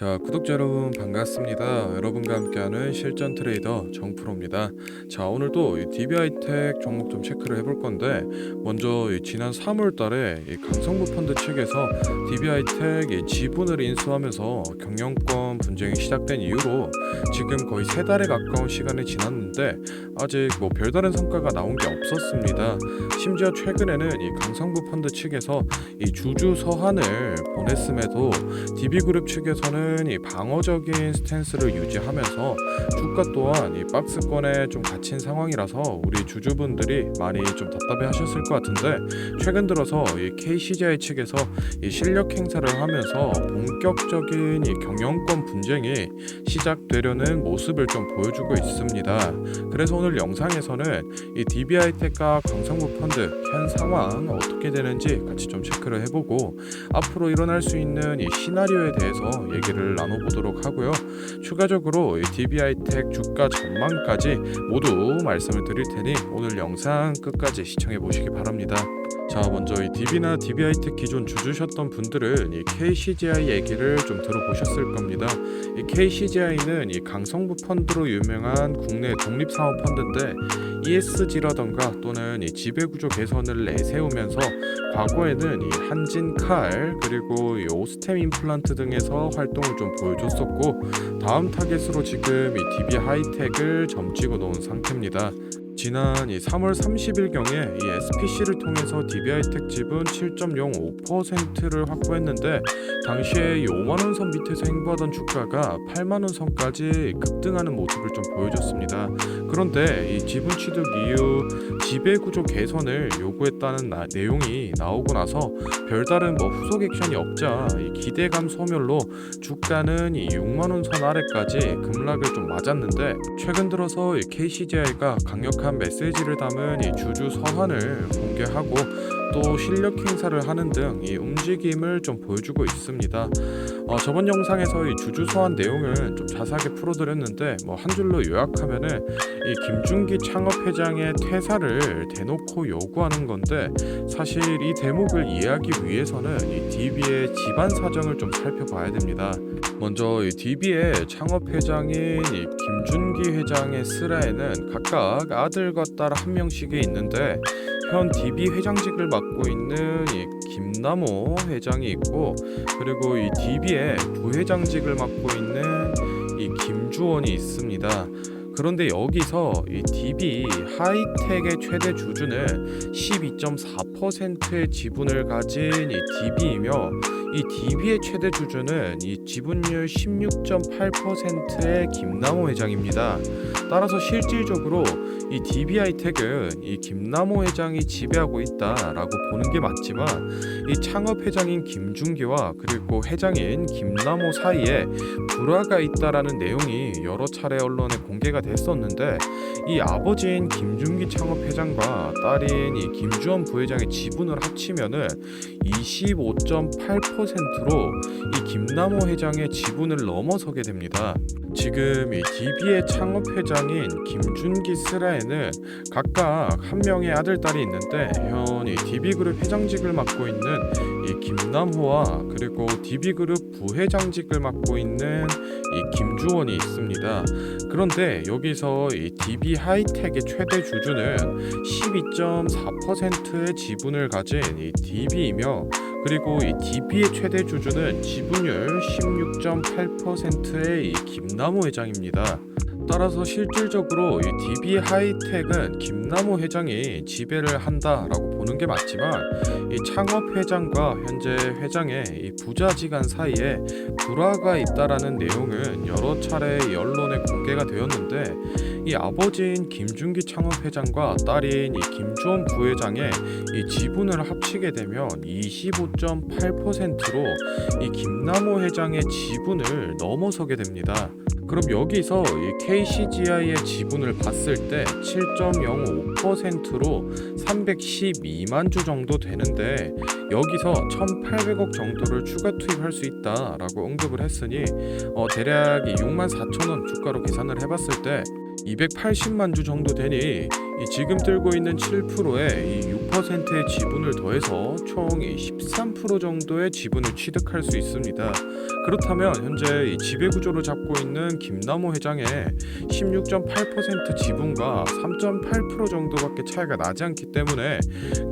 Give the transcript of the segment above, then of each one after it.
자, 구독자 여러분 반갑습니다. 여러분과 함께하는 실전 트레이더 정프로입니다. 자, 오늘도 이 DB하이텍 종목 좀 체크를 해볼 건데, 먼저 지난 3월 달에 이 강성구 펀드 측에서 DB하이텍 지분을 인수하면서 경영권 분쟁이 시작된 이후로 지금 거의 3달에 가까운 시간이 지났는데 아직 별다른 성과가 나온 게 없었습니다. 심지어 최근에는 이 강성구 펀드 측에서 이 주주 서한을 보냈음에도 DB그룹 측에서는 이 방어적인 스탠스를 유지하면서 주가 또한 이 박스권에 좀 갇힌 상황이라서 우리 주주분들이 많이 좀 답답해 하셨을 것 같은데, 최근 들어서 이 KCGI 측에서 이 실력 행사를 하면서 본격적인 이 경영권 분쟁이 시작되려는 모습을 좀 보여주고 있습니다. 그래서 오늘 영상에서는 이 DB하이텍과 강성구 펀드 현 상황 어떻게 되는지 같이 좀 체크를 해보고, 앞으로 일어날 수 있는 이 시나리오에 대해서 얘기를 나눠보도록 하고요. 추가적으로 이 DB하이텍 주가 전망까지 모두 말씀을 드릴 테니 오늘 영상 끝까지 시청해 보시기 바랍니다. 자, 먼저 이 DB나 DB하이텍 기존 주주셨던 분들은 이 KCGI 얘기를 좀 들어보셨을 겁니다. 이 KCGI는 이 강성구 펀드로 유명한 국내 독립사업 펀드인데, ESG라던가 또는 이 지배구조 개선을 내세우면서 과거에는 이 한진칼 그리고 이 오스템 임플란트 등에서 활동을 좀 보여줬었고, 다음 타겟으로 지금 이 DB하이텍을 점찍어 놓은 상태입니다. 지난 이 3월 30일경에 이 SPC를 통해서 DB하이텍 지분 7.05%를 확보했는데, 당시에 이 5만원 선 밑에서 행보하던 주가가 8만원 선까지 급등하는 모습을 좀 보여줬습니다. 그런데 이 지분 취득 이후 지배구조 개선을 요구했다는 내용이 나오고 나서 별다른 후속 액션이 없자 이 기대감 소멸로 주가는 이 6만원 선 아래까지 급락을 좀 맞았는데, 최근 들어서 이 KCGI가 강력한 메시지를 담은 이 주주 서한을 공개하고 또 실력 행사를 하는 등 이 움직임을 좀 보여주고 있습니다. 저번 영상에서 이 주주 서한 내용을 좀 자세하게 풀어드렸는데, 한 줄로 요약하면은 이 김준기 창업회장의 퇴사를 대놓고 요구하는 건데, 사실 이 대목을 이해하기 위해서는 이 DB의 집안 사정을 좀 살펴봐야 됩니다. 먼저 이 DB의 창업회장인 이 김준기 회장의 슬하에는 각각 아들과 딸 한 명씩이 있는데, 현 DB 회장직을 맡고 있는 이 김남호 회장이 있고, 그리고 이 DB의 부회장직을 맡고 있는 이 김주원이 있습니다. 그런데 여기서 이 DB 하이텍의 최대 주주는 12.4%의 지분을 가진 이 DB이며, 이 DB의 최대 주주는 이 지분율 16.8%의 김남호 회장입니다. 따라서 실질적으로 이 DB하이텍은 이 김남호 회장이 지배하고 있다라고 보는 게 맞지만, 이 창업 회장인 김준기와 그리고 회장인 김남호 사이에 불화가 있다라는 내용이 여러 차례 언론에 공개가 됐었는데, 이 아버지인 김준기 창업 회장과 딸인 이 김주원 부회장의 지분을 합치면은 25.8%로 이 김남호 회장의 지분을 넘어서게 됩니다. 지금 이 DB의 창업 회장인 김준기 슬하에는 각각 한 명의 아들, 딸이 있는데, 현 이 DB그룹 회장직을 맡고 있는 이 김남호와 그리고 DB그룹 부회장직을 맡고 있는 이 김주원이 있습니다. 그런데 여기서 이 DB하이텍의 최대 주주는 12.4%의 지분을 가진 이 DB이며, 그리고 이 DB의 최대 주주는 지분율 16.8%의 이 김남호 회장입니다. 따라서 실질적으로 이 DB하이텍은 김남호 회장이 지배를 한다라고 보는 게 맞지만, 이 창업 회장과 현재 회장의 이 부자지간 사이에 불화가 있다라는 내용은 여러 차례 이 언론에 공개가 되었는데, 이 아버지인 김준기 창업 회장과 딸인 이 김주원 부회장의 이 지분을 합치게 되면 25.8%로 이 김남호 회장의 지분을 넘어서게 됩니다. 그럼 여기서 이 KCGI의 지분을 봤을 때 7.05%로 312만 주 정도 되는데, 여기서 1,800억 정도를 추가 투입할 수 있다라고 언급을 했으니 대략 이 64,000원 주가로 계산을 해봤을 때 280만 주 정도 되니 이 지금 들고 있는 7%에 이 6%의 지분을 더해서 총 13% 정도의 지분을 취득할 수 있습니다. 그렇다면 현재 이 지배구조를 잡고 있는 김남호 회장의 16.8% 지분과 3.8% 정도밖에 차이가 나지 않기 때문에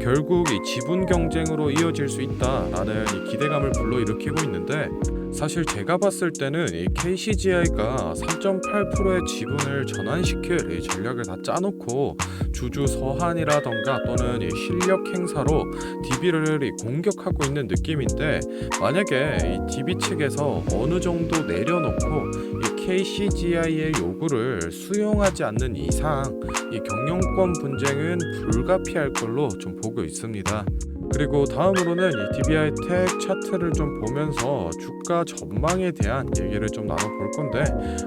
결국 이 지분 경쟁으로 이어질 수 있다라는 이 기대감을 불러일으키고 있는데, 사실 제가 봤을 때는 이 KCGI가 3.8%의 지분을 전환시킬 이 전략을 다 짜놓고 주주 서한이라던가 또는 이 실력 행사로 DB를 공격하고 있는 느낌인데, 만약에 이 DB 측에서 어느 정도 내려놓고 이 KCGI의 요구를 수용하지 않는 이상 이 경영권 분쟁은 불가피할 걸로 좀 보고 있습니다. 그리고 다음으로는 이 DB하이텍 차트를 좀 보면서 주가 전망에 대한 얘기를 좀 나눠볼 건데,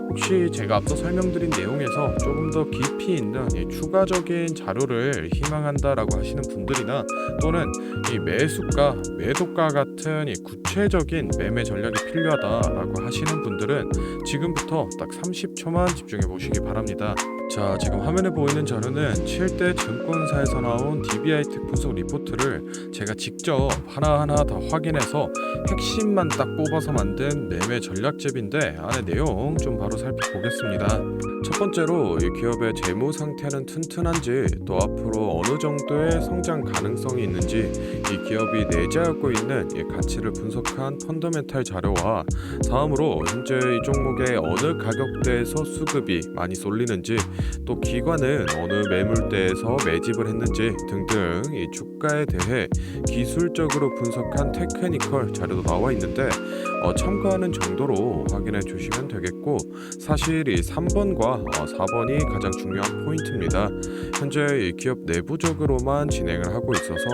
혹시 제가 앞서 설명드린 내용에서 조금 더 깊이 있는 이 추가적인 자료를 희망한다라고 하시는 분들이나 또는 이 매수가, 매도가 같은 이 구체적인 매매 전략이 필요하다라고 하시는 분들은 지금부터 딱 30초만 집중해 보시기 바랍니다. 자, 지금 화면에 보이는 자료는 7대 증권사에서 나온 DB하이텍 분석 리포트를 제가 직접 하나하나 다 확인해서 핵심만 딱 뽑아서 만든 매매 전략집인데, 안에 내용 좀 바로 살펴보겠습니다. 첫 번째로 이 기업의 재무 상태는 튼튼한지, 또 앞으로 어느 정도의 성장 가능성이 있는지, 이 기업이 내재하고 있는 이 가치를 분석한 펀더멘탈 자료와, 다음으로 현재 이 종목의 어느 가격대에서 수급이 많이 쏠리는지, 또 기관은 어느 매물대에서 매집을 했는지 등등 이 주가에 대해 기술적으로 분석한 테크니컬 자료도 나와 있는데, 참고하는 정도로 확인해 주시면 되겠고, 사실 이 3번과 4번이 가장 중요한 포인트입니다. 현재 이 기업 내부적으로만 진행을 하고 있어서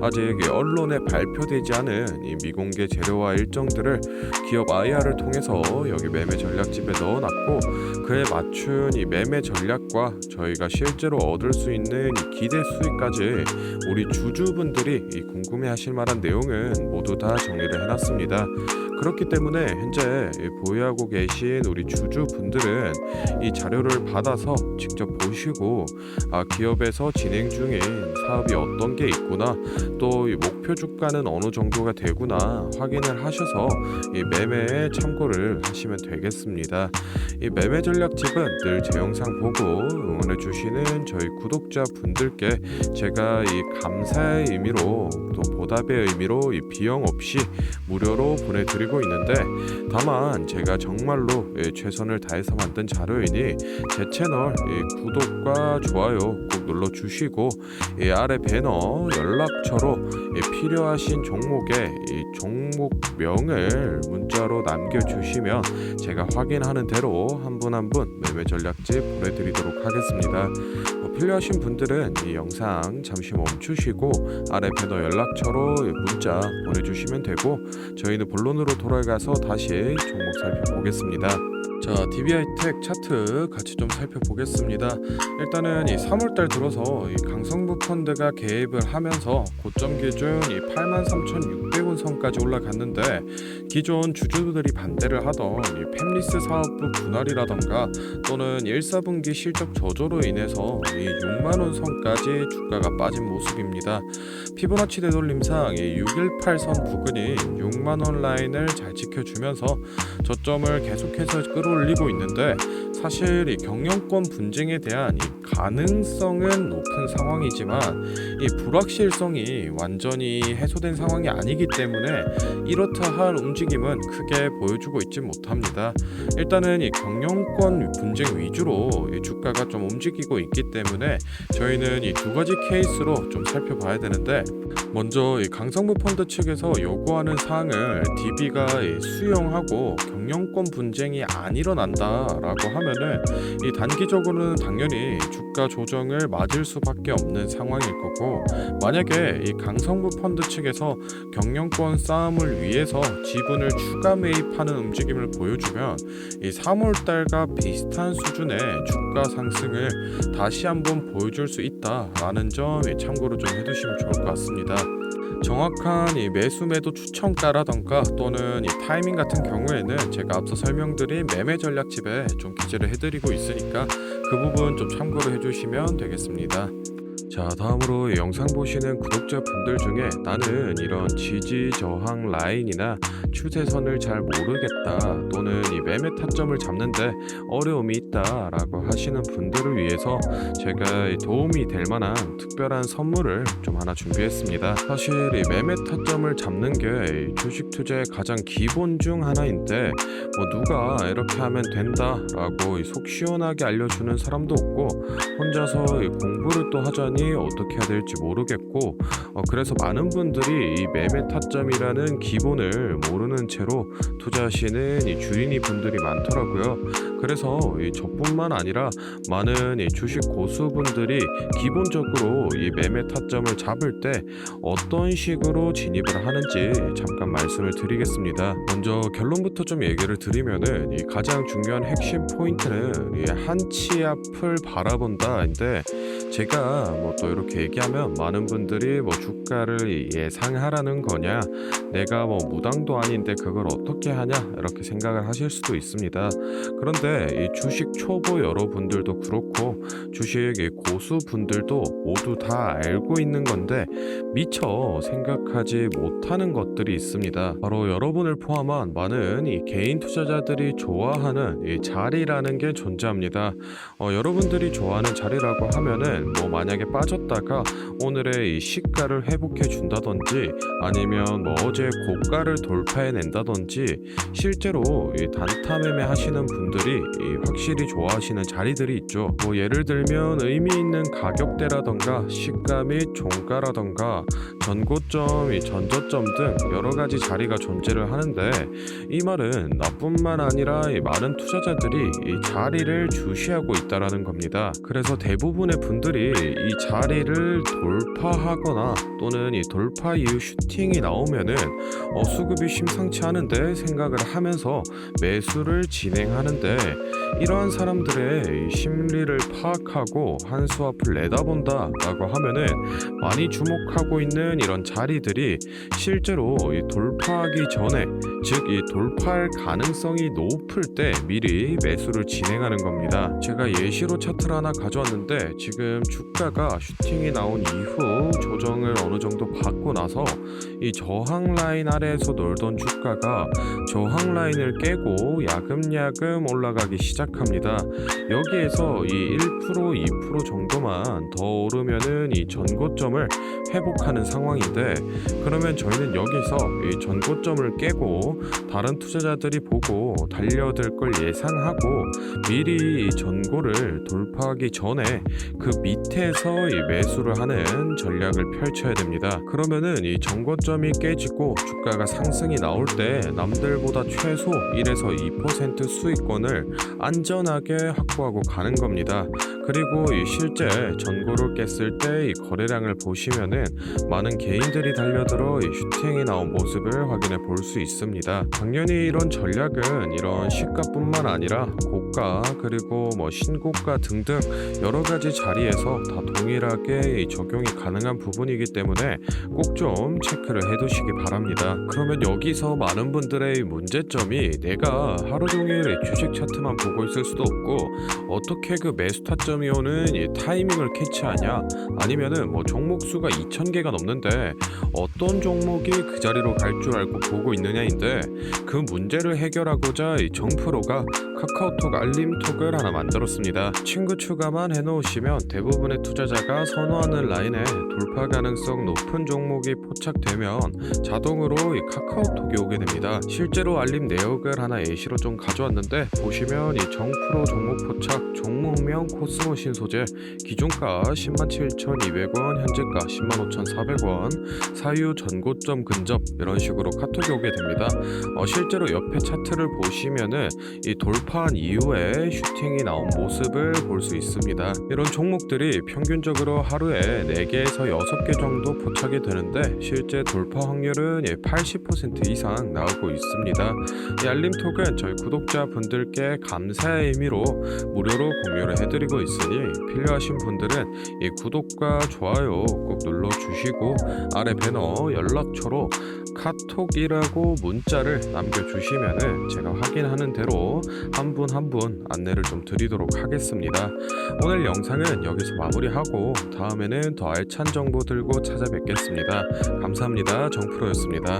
아직 언론에 발표되지 않은 이 미공개 재료와 일정들을 기업 IR을 통해서 여기 매매 전략집에 넣어놨고, 그에 맞춘 이 매매 전략과 저희가 실제로 얻을 수 있는 이 기대 수익까지 우리 주주분들이 이 궁금해하실 만한 내용은 모두 다 정리를 해놨습니다. 그렇기 때문에 현재 보유하고 계신 우리 주주분들은 이 자료를 받아서 직접 보시고, 기업에서 진행 중인 사업이 어떤 게 있구나, 또 이 목표 주가는 어느 정도가 되구나 확인을 하셔서 이 매매에 참고를 하시면 되겠습니다. 이 매매 전략집은 늘 제 영상 보고 응원해 주시는 저희 구독자 분들께 제가 이 감사의 의미로, 또 보답의 의미로 이 비용 없이 무료로 보내드리고 있는데, 다만 제가 정말로 최선을 다해서 만든 자료이니 제 채널 구독과 좋아요 꼭 눌러주시고, 아래 배너 연락처로 필요하신 종목의 종목명을 문자로 남겨주시면 제가 확인하는 대로 한 분 한 분 매매 전략집 보내드리도록 하겠습니다. 필요하신 분들은 이 영상 잠시 멈추시고 아래 배너 연락처로 문자 보내주시면 되고, 저희는 본론으로 돌아가서 다시 종목 살펴보겠습니다. 자, DB하이텍 차트 같이 좀 살펴보겠습니다. 일단은 이 3월달 들어서 이 강성부 펀드가 개입을 하면서 고점 기준 이 83,600원 선까지 올라갔는데, 기존 주주들이 반대를 하던 이 팹리스 사업부 분할이라던가 또는 1, 4분기 실적 저조로 인해서 이 6만원 선까지 주가가 빠진 모습입니다. 피보나치 되돌림상 이 618선 부근인 6만원 라인을 잘 지켜주면서 저점을 계속해서 끌어올리고 있는데, 사실 이 경영권 분쟁에 대한 이 가능성은 높은 상황이지만 이 불확실성이 완전히 해소된 상황이 아니기 때문에 이렇다 할 움직임은 크게 보여주고 있지 못합니다. 일단은 이 경영권 분쟁 위주로 이 주가가 좀 움직이고 있기 때문에 저희는 이 두 가지 케이스로 좀 살펴봐야 되는데, 먼저 이 강성부 펀드 측에서 요구하는 사항을 DB가 수용하고 경영권 분쟁이 안 일어난다라고 하면은 이 단기적으로는 당연히 주가 조정을 맞을 수밖에 없는 상황일 거고, 만약에 이 강성부 펀드 측에서 경영권 싸움을 위해서 지분을 추가 매입하는 움직임을 보여주면 이 3월달과 비슷한 수준의 주가 상승을 다시 한번 보여줄 수 있다라는 점 참고로 좀 해두시면 좋을 것 같습니다. 정확한 이 매수 매도 추천가라던가 또는 이 타이밍 같은 경우에는 제가 앞서 설명드린 매매 전략집에 좀 기재를 해드리고 있으니까 그 부분 좀 참고를 해주시면 되겠습니다. 자, 다음으로 이 영상 보시는 구독자분들 중에 나는 이런 지지 저항 라인이나 추세선을 잘 모르겠다 또는 이 매매 타점을 잡는데 어려움이 있다라고 하시는 분들을 위해서 제가 이 도움이 될 만한 특별한 선물을 좀 하나 준비했습니다. 사실 이 매매 타점을 잡는 게 이 주식 투자의 가장 기본 중 하나인데 뭐 누가 이렇게 하면 된다라고 이 속 시원하게 알려주는 사람도 없고 혼자서 이 공부를 또 하자니 어떻게 해야 될지 모르겠고 그래서 많은 분들이 이 매매 타점이라는 기본을 모르는 채로 투자하시는 이 주린이 분들이 많더라고요. 그래서 이 저뿐만 아니라 많은 이 주식 고수분들이 기본적으로 이 매매 타점을 잡을 때 어떤 식으로 진입을 하는지 잠깐 말씀을 드리겠습니다. 먼저 결론부터 좀 얘기를 드리면은 이 가장 중요한 핵심 포인트는 이 한치 앞을 바라본다인데 제가 뭐 또 이렇게 얘기하면 많은 분들이 뭐 주가를 예상하라는 거냐, 내가 뭐 무당도 아닌데 그걸 어떻게 하냐 이렇게 생각을 하실 수도 있습니다. 그런데 이 주식 초보 여러분들도 그렇고 주식 고수분들도 모두 다 알고 있는 건데 미처 생각하지 못하는 것들이 있습니다. 바로 여러분을 포함한 많은 이 개인 투자자들이 좋아하는 이 자리라는 게 존재합니다. 여러분들이 좋아하는 자리라고 하면은 뭐 만약에 빠졌다가 오늘의 이 시가를 회복해 준다든지 아니면 뭐 어제 고가를 돌파해 낸다든지 실제로 이 단타 매매 하시는 분들이 이 확실히 좋아하시는 자리들이 있죠. 뭐 예를 들면 의미 있는 가격대라던가 시가 및 종가라던가 전고점, 이 전저점 등 여러 가지 자리가 존재를 하는데 이 말은 나뿐만 아니라 이 많은 투자자들이 이 자리를 주시하고 있다라는 겁니다. 그래서 대부분의 분들이 이 자리를 돌파하거나 또는 이 돌파 이후 슈팅이 나오면은 수급이 심상치 않은데 생각을 하면서 매수를 진행하는데 이러한 사람들의 이 심리를 파악하고 한 수 앞을 내다본다라고 하면은 많이 주목하고 있는 이런 자리들이 실제로 이 돌파하기 전에 즉 이 돌파할 가능성이 높을 때 미리 매수를 진행하는 겁니다. 제가 예시로 차트를 하나 가져왔는데 지금 주가가 슈팅이 나온 이후 조정을 어느 정도 받고 나서 이 저항 라인 아래에서 놀던 주가가 저항 라인을 깨고 야금야금 올라가기 시작합니다. 여기에서 이 1%, 2% 정도만 더 오르면은 이 전고점을 회복하는 상황인데 그러면 저희는 여기서 이 전고점을 깨고 다른 투자자들이 보고 달려들 걸 예상하고 미리 이 전고를 돌파하기 전에 그 밑에서 이 매수를 하는 전략을 펼쳐야 됩니다. 그러면은 이 전고점이 깨지고 주가가 상승이 나올 때 남들보다 최소 1에서 2% 수익권을 안전하게 확보하고 가는 겁니다. 그리고 이 실제 전고를 깼을 때 이 거래량을 보시면은 많은 개인들이 달려들어 이 슈팅이 나온 모습을 확인해 볼 수 있습니다. 당연히 이런 전략은 이런 시가뿐만 아니라 고가 그리고 뭐 신고가 등등 여러 가지 자리에서 다 동일하게 이 적용이 가능한 부분이기 때문에 꼭 좀 체크를 해두시기 바랍니다. 그러면 여기서 많은 분들의 문제점이 내가 하루 종일 주식 차트만 보고 있을 수도 없고 어떻게 그 매수 타점이 오는 이 타이밍을 캐치하냐 아니면은 뭐 종목 수가 2,000개가 넘는데 어떤 종목이 그 자리로 갈 줄 알고 보고 있느냐인데 그 문제를 해결하고자 이 정프로가 카카오톡 알림톡을 하나 만들었습니다. 친구 추가만 해놓으시면 대부분의 투자자가 선호하는 라인에 돌파 가능성 높은 종목이 포착되면 자동으로 이 카카오톡이 오게 됩니다. 실제로 알림 내역을 하나 예시로 좀 가져왔는데 보시면 이 정프로 종목 포착 종목명 코스모 신소재 기준가 107,200원 현재가 105,400원 사유 전고점 근접 이런 식으로 카톡이 오게 됩니다. 실제로 옆에 차트를 보시면은 이 돌파한 이후에 슈팅이 나온 모습을 볼 수 있습니다. 이런 종목들이 평균적으로 하루에 4개에서 6개 정도 포착이 되는데 실제 돌파 확률은 80% 이상 나오고 있습니다. 이 알림톡은 저희 구독자분들께 감사의 의미로 무료로 공유를 해드리고 있습니다. 있으니 필요하신 분들은 이 구독과 좋아요 꼭 눌러주시고 아래 배너 연락처로 카톡이라고 문자를 남겨주시면은 제가 확인하는 대로 한 분 한 분 안내를 좀 드리도록 하겠습니다. 오늘 영상은 여기서 마무리하고 다음에는 더 알찬 정보 들고 찾아뵙겠습니다. 감사합니다. 정프로였습니다.